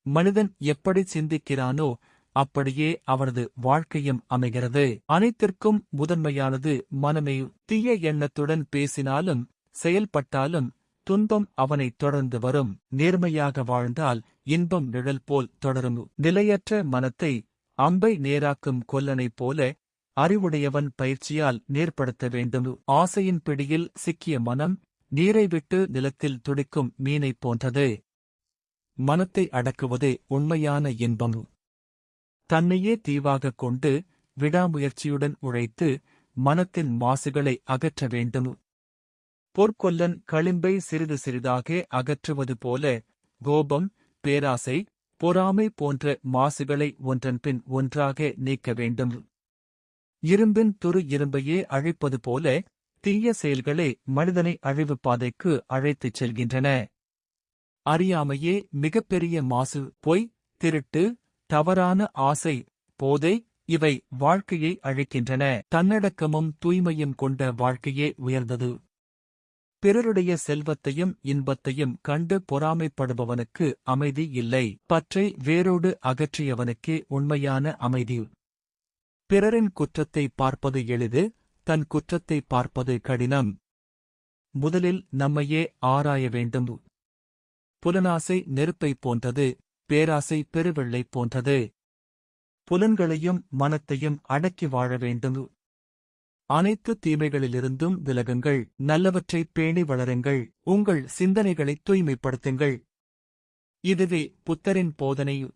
மனிதன் எப்படி சிந்திக்கிறானோ அப்படியே அவனது வாழ்க்கையும் அமைகிறது. அனைத்திற்கும் முதன்மையானது மனமே. தீய எண்ணத்துடன் பேசினாலும் செயல்பட்டாலும் துன்பம் அவனை தொடர்ந்து வரும். நேர்மையாக வாழ்ந்தால் இன்பம் நிழல் போல் தொடரும். நிலையற்ற மனத்தை அம்பை நேராக்கும் கொல்லனைப் போல அறிவுடையவன் பயிற்சியால் நேர்படுத்த வேண்டும். ஆசையின் பிடியில் சிக்கிய மனம் நீரை விட்டு நிலத்தில் துடிக்கும் மீனைப் போன்றது. மனத்தை அடக்குவதே உண்மையான இன்பம். தன்னையே தீவாகக் கொண்டு விடாமுயற்சியுடன் உழைத்து மனத்தின் மாசுகளை அகற்ற வேண்டும். பொற்கொல்லன் களிம்பை சிறிது சிறிதாக அகற்றுவது போல கோபம், பேராசை, பொறாமை போன்ற மாசுகளை ஒன்றன்பின் ஒன்றாக நீக்க வேண்டும். இரும்பின் துரு இரும்பையே அழிப்பது போல தீய செயல்களே மனிதனை அழிவு பாதைக்கு அழைத்துச் செல்கின்றன. அறியாமையே மிகப்பெரிய மாசு. பொய், திருட்டு, தவறான ஆசை, போதை இவை வாழ்க்கையை அழிக்கின்றன. தன்னடக்கமும் தூய்மையும் கொண்ட வாழ்க்கையே உயர்ந்தது. பிறருடைய செல்வத்தையும் இன்பத்தையும் கண்டு பொறாமைப்படுபவனுக்கு அமைதி இல்லை. பற்றை வேரோடு அகற்றியவனுக்கே உண்மையான அமைதி. பிறரின் குற்றத்தை பார்ப்பது எளிது, தன் குற்றத்தை பார்ப்பது கடினம். முதலில் நம்மையே ஆராய வேண்டும். புலனாசை நெருப்பைப் போன்றது, பேராசை பெருவெள்ளை போன்றது. புலன்களையும் மனத்தையும் அடக்கி வாழ வேண்டும். அனைத்து தீமைகளிலிருந்தும் விலகுங்கள். நல்லவற்றைப் பேணி வளருங்கள். உங்கள் சிந்தனைகளைத் தூய்மைப்படுத்துங்கள். இதுவே புத்தரின் போதனை.